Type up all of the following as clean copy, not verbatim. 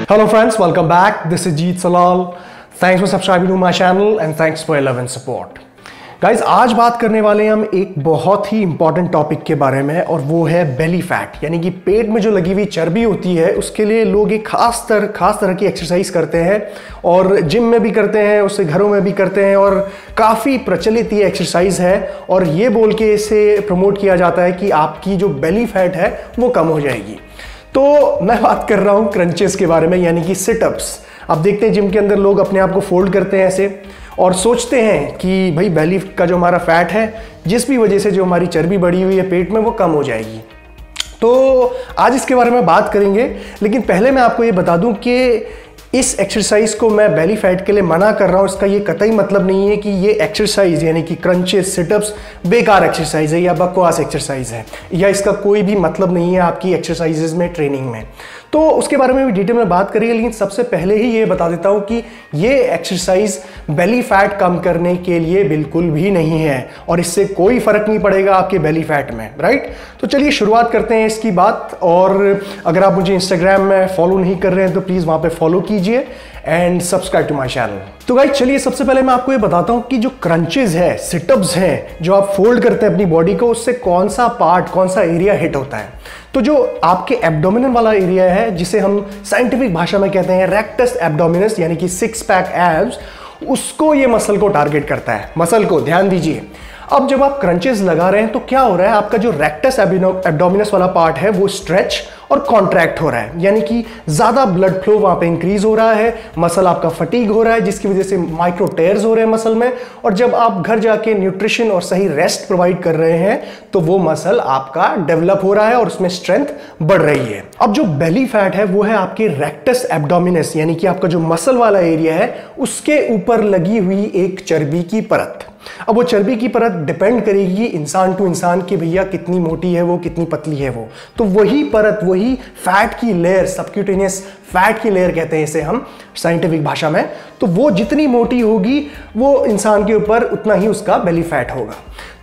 Hello friends, welcome back. This is Jeet Salal. Thanks for subscribing to my channel and thanks for your love and support. Guys आज बात करने वाले हैं हम एक बहुत ही इंपॉर्टेंट टॉपिक के बारे में और वो है बेली फैट, यानी कि पेट में जो लगी हुई चर्बी होती है उसके लिए लोग एक खास तरह की एक्सरसाइज करते हैं और जिम में भी करते हैं, उससे घरों में भी करते हैं और काफ़ी प्रचलित ये एक्सरसाइज है और ये बोल के इसे प्रमोट किया जाता है कि आपकी जो बेली फैट है वो कम हो जाएगी। तो मैं बात कर रहा हूँ क्रंचेस के बारे में, यानी कि सिटअप्स। आप देखते हैं जिम के अंदर लोग अपने आप को फोल्ड करते हैं ऐसे और सोचते हैं कि भाई बेली का जो हमारा फैट है, जिस भी वजह से जो हमारी चर्बी बढ़ी हुई है पेट में, वो कम हो जाएगी। तो आज इसके बारे में बात करेंगे, लेकिन पहले मैं आपको ये बता दूं कि इस एक्सरसाइज को मैं बेली फैट के लिए मना कर रहा हूं। इसका ये कतई मतलब नहीं है कि ये एक्सरसाइज यानी कि क्रंचेस सिटअप्स बेकार एक्सरसाइज है या बकवास एक्सरसाइज है या इसका कोई भी मतलब नहीं है आपकी एक्सरसाइजेज में, ट्रेनिंग में। तो उसके बारे में भी डिटेल में बात करेंगे, लेकिन सबसे पहले ही ये बता देता हूं कि ये एक्सरसाइज बेली फैट कम करने के लिए बिल्कुल भी नहीं है और इससे कोई फर्क नहीं पड़ेगा आपके बेली फैट में, राइट। तो चलिए शुरुआत करते हैं इसकी बात। और अगर आप मुझे इंस्टाग्राम में फॉलो नहीं कर रहे हैं तो प्लीज़ वहाँ पे फॉलो कीजिए and subscribe to my channel. तो गाइस चलिए सबसे पहले मैं आपको ये बताता हूँ कि जो क्रंचेस है, सिटअप्स हैं, जो आप फोल्ड करते हैं अपनी बॉडी को, उससे कौन सा पार्ट, कौन सा एरिया हिट होता है। तो जो आपके एब्डोमिनल वाला एरिया है, जिसे हम साइंटिफिक भाषा में कहते हैं रेक्टस एब्डोमिनस, यानी कि 6 पैक एब्स, उसको ये मसल को टारगेट करता है। मसल को ध्यान दीजिए। अब जब आप क्रंचेस लगा रहे हैं तो क्या हो रहा है, आपका जो रेक्टस एब्डोमिनस वाला पार्ट है वो स्ट्रेच और कॉन्ट्रैक्ट हो रहा है, यानी कि ज्यादा ब्लड फ्लो वहां पे इंक्रीज हो रहा है, मसल आपका फटीग हो रहा है, जिसकी वजह से माइक्रो टेयर्स हो रहे हैं मसल में। और जब आप घर जाके न्यूट्रिशन और सही रेस्ट प्रोवाइड कर रहे हैं तो वो मसल आपका डेवलप हो रहा है और उसमें स्ट्रेंथ बढ़ रही है। अब जो बेली फैट है वो है आपके रेक्टस एब्डोमिनस, यानी कि आपका जो मसल वाला एरिया है उसके ऊपर लगी हुई एक चर्बी की परत। अब वो चर्बी की परत डिपेंड करेगी इंसान टू इंसान कि भैया कितनी मोटी है वो, कितनी पतली है वो। तो वही परत, वही फैट की लेयर, सबक्यूटेनियस फैट की लेयर कहते हैं इसे हम साइंटिफिक भाषा में, तो वो जितनी मोटी होगी वो इंसान के ऊपर उतना ही उसका बेली फैट होगा।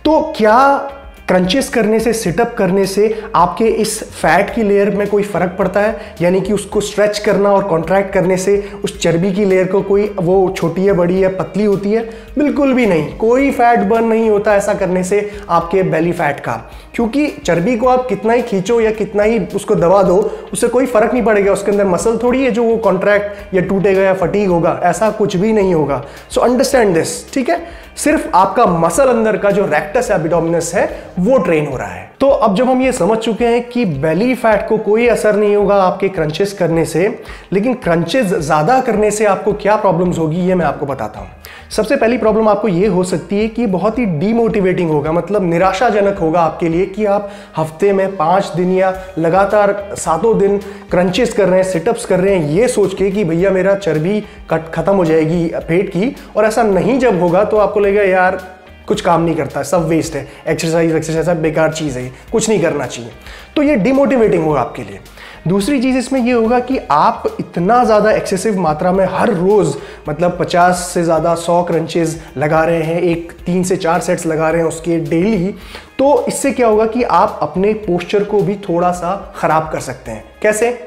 तो क्या क्रंचेस करने से, सिटअप करने से आपके इस फैट की लेयर में कोई फर्क पड़ता है, यानी कि उसको स्ट्रेच करना और कॉन्ट्रैक्ट करने से उस चर्बी की लेयर को कोई वो छोटी है, बड़ी है, पतली होती है? बिल्कुल भी नहीं। कोई फैट बर्न नहीं होता ऐसा करने से आपके बेली फैट का, क्योंकि चर्बी को आप कितना ही खींचो या कितना ही उसको दबा दो, उससे कोई फर्क नहीं पड़ेगा। उसके अंदर मसल थोड़ी है जो वो कॉन्ट्रैक्ट या टूटेगा या फटीग होगा, ऐसा कुछ भी नहीं होगा। सो अंडरस्टैंड दिस, ठीक है। सिर्फ आपका मसल अंदर का जो रेक्टस एब्डोमिनस है वो ट्रेन हो रहा है। तो अब जब हम ये समझ चुके हैं कि बेली फैट को कोई असर नहीं होगा आपके क्रंचेस करने से, लेकिन क्रंचेस ज्यादा करने से आपको क्या प्रॉब्लम्स होगी ये मैं आपको बताता हूं। सबसे पहली प्रॉब्लम आपको ये हो सकती है कि बहुत ही डीमोटिवेटिंग होगा, मतलब निराशाजनक होगा आपके लिए कि आप हफ्ते में 5 दिन या लगातार 7 दिन क्रंचेस कर रहे हैं, सिटअप्स कर रहे हैं, ये सोच के कि भैया मेरा चर्बी खत्म हो जाएगी पेट की। और ऐसा नहीं जब होगा तो आपको लगेगा यार कुछ काम नहीं करता, सब वेस्ट है, एक्सरसाइज बेकार चीज़ है, कुछ नहीं करना चाहिए। तो ये डिमोटिवेटिंग होगा आपके लिए। दूसरी चीज़ इसमें ये होगा कि आप इतना ज़्यादा एक्सेसिव मात्रा में हर रोज़, मतलब 50 से ज़्यादा 100 क्रंचेस लगा रहे हैं, 3 से 4 सेट्स लगा रहे हैं उसके डेली। तो इससे क्या होगा कि आप अपने पोस्चर को भी थोड़ा सा ख़राब कर सकते हैं। कैसे?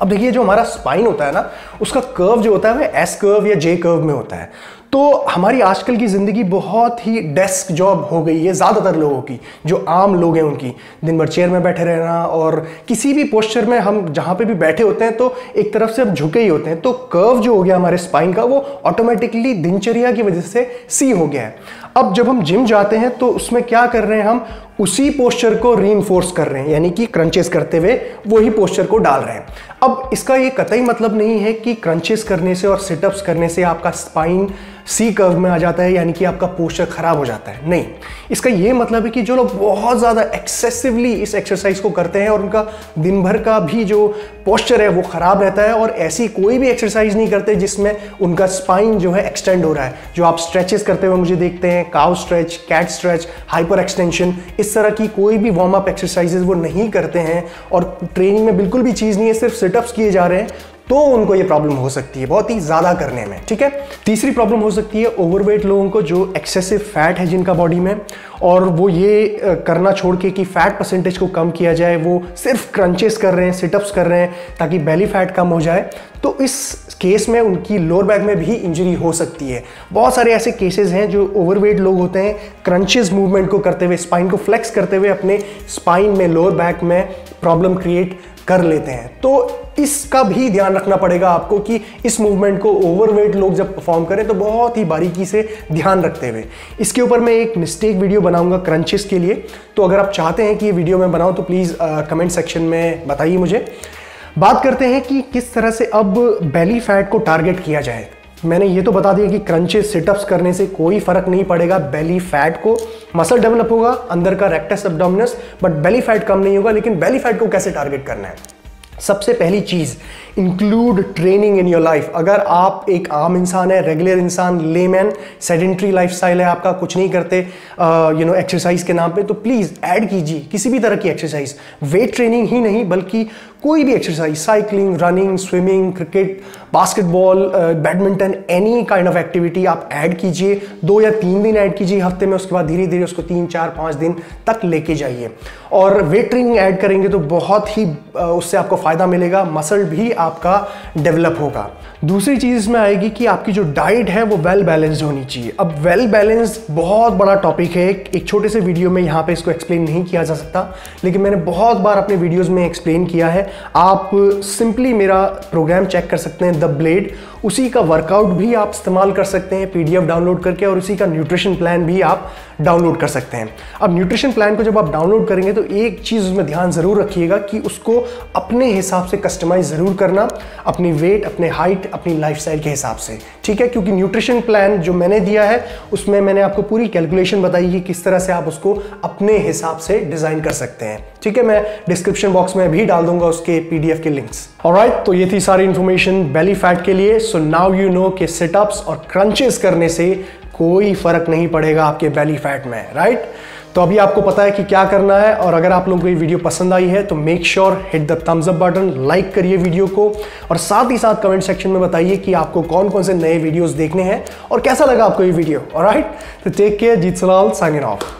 अब देखिए, जो हमारा स्पाइन होता है ना, उसका कर्व जो होता है वह एस कर्व या जे कर्व में होता है। तो हमारी आजकल की ज़िंदगी बहुत ही डेस्क जॉब हो गई है ज़्यादातर लोगों की, जो आम लोग हैं उनकी, दिन भर चेयर में बैठे रहना और किसी भी पोस्चर में हम जहाँ पे भी बैठे होते हैं तो एक तरफ से हम झुके ही होते हैं। तो कर्व जो हो गया हमारे स्पाइन का, वो ऑटोमेटिकली दिनचर्या की वजह से सी हो गया है। अब जब हम जिम जाते हैं तो उसमें क्या कर रहे हैं, हम उसी पोस्चर को रीइंफोर्स कर रहे हैं, यानी कि क्रंचेस करते हुए वही पोस्चर को डाल रहे हैं। अब इसका ये कतई मतलब नहीं है कि क्रंचेस करने से और सिटअप्स करने से आपका स्पाइन सी कर्व में आ जाता है, यानी कि आपका पोस्चर खराब हो जाता है। नहीं, इसका ये मतलब है कि जो लोग बहुत ज़्यादा एक्सेसिवली इस एक्सरसाइज को करते हैं और उनका दिन भर का भी जो पोस्चर है वो खराब रहता है, और ऐसी कोई भी एक्सरसाइज नहीं करते जिसमें उनका स्पाइन जो है एक्सटेंड हो रहा है। जो आप स्ट्रेचेस करते हुए मुझे देखते हैं, cow stretch, cat stretch, hyperextension, इस तरह की कोई भी वार्म अप एक्सरसाइजेज वो नहीं करते हैं और ट्रेनिंग में बिल्कुल भी चीज़ नहीं है, सिर्फ सिटअप्स किए जा रहे हैं, तो उनको ये प्रॉब्लम हो सकती है बहुत ही ज़्यादा करने में, ठीक है। तीसरी प्रॉब्लम हो सकती है ओवरवेट लोगों को, जो एक्सेसिव फैट है जिनका बॉडी में, और वो ये करना छोड़ के कि फैट परसेंटेज को कम किया जाए, वो सिर्फ क्रंचेस कर रहे हैं, सिटअप्स कर रहे हैं ताकि बेली फैट कम हो जाए, तो इस केस में उनकी लोअर बैक में भी इंजरी हो सकती है। बहुत सारे ऐसे केसेस हैं जो ओवरवेट लोग होते हैं, क्रंचेस मूवमेंट को करते हुए, स्पाइन को फ्लेक्स करते हुए अपने स्पाइन में, लोअर बैक में प्रॉब्लम क्रिएट कर लेते हैं। तो इसका भी ध्यान रखना पड़ेगा आपको कि इस मूवमेंट को ओवरवेट लोग जब परफॉर्म करें तो बहुत ही बारीकी से ध्यान रखते हुए। इसके ऊपर मैं एक मिस्टेक वीडियो बनाऊंगा क्रंचेस के लिए, तो अगर आप चाहते हैं कि ये वीडियो मैं बनाऊं तो प्लीज़ कमेंट सेक्शन में बताइए मुझे। बात करते हैं कि किस तरह से अब बेली फैट को टारगेट किया जाए। मैंने ये तो बता दिया कि क्रंचेस, सिटअप्स करने से कोई फर्क नहीं पड़ेगा बेली फैट को। मसल डेवलप होगा अंदर का rectus abdominis, but belly fat कम नहीं होगा। लेकिन बेली फैट को कैसे टारगेट करना है? सबसे पहली चीज, include training in your life. अगर आप एक आम इंसान है, रेगुलर इंसान, लेमैन, सेडेंट्री लाइफस्टाइल है आपका, कुछ नहीं करते एक्सरसाइज के नाम पे, तो प्लीज ऐड कीजिए किसी भी तरह की एक्सरसाइज। वेट ट्रेनिंग ही नहीं बल्कि कोई भी exercise, cycling, running, swimming, cricket, basketball, badminton, any kind of activity आप ऐड कीजिए। 2 या 3 दिन ऐड कीजिए हफ्ते में, उसके बाद धीरे धीरे उसको 3, 4, 5 दिन तक लेके जाइए। और वेट ट्रेनिंग ऐड करेंगे तो बहुत ही उससे आपको फायदा मिलेगा, मसल भी आपका डेवलप होगा। दूसरी चीज इसमें आएगी कि आपकी जो डाइट है वो वेल बैलेंस्ड होनी चाहिए। अब वेल बैलेंस्ड बहुत बड़ा टॉपिक है, एक छोटे से वीडियो में यहाँ पे इसको एक्सप्लेन नहीं किया जा सकता, लेकिन मैंने बहुत बार अपने वीडियोस में एक्सप्लेन किया है। आप सिंपली मेरा प्रोग्राम चेक कर सकते हैं, द ब्लेड, उसी का वर्कआउट भी आप इस्तेमाल कर सकते हैं PDF डाउनलोड करके, और उसी का न्यूट्रिशन प्लान भी आप डाउनलोड कर सकते हैं। अब न्यूट्रिशन प्लान को जब आप डाउनलोड करेंगे तो एक चीज़ उसमें ध्यान ज़रूर रखिएगा कि उसको अपने हिसाब से कस्टमाइज ज़रूर करना, अपनी वेट, अपने हाइट, अपनी लाइफस्टाइल के हिसाब से, ठीक है। क्योंकि न्यूट्रिशन प्लान जो मैंने दिया है उसमें मैंने आपको पूरी कैलकुलेशन बताई है किस तरह से आप उसको अपने हिसाब से डिज़ाइन कर सकते हैं, ठीक है। मैं डिस्क्रिप्शन बॉक्स में भी डाल दूंगा उसके PDF के लिंक्स। ऑलराइट, तो ये थी सारी इंफॉर्मेशन बेली फैट के लिए। सो नाउ यू नो कि सिटअप्स और क्रंचेस करने से कोई फर्क नहीं पड़ेगा आपके बेली फैट में, राइट। तो अभी आपको पता है कि क्या करना है। और अगर आप लोगों को ये वीडियो पसंद आई है तो make sure hit the thumbs up button, like करिए वीडियो को, और साथ ही साथ कमेंट सेक्शन में बताइए कि आपको कौन कौन से नए वीडियोस देखने हैं और कैसा लगा आपको ये वीडियो। ऑलराइट, तो टेक केयर, जीत सलाल साइनिंग ऑफ।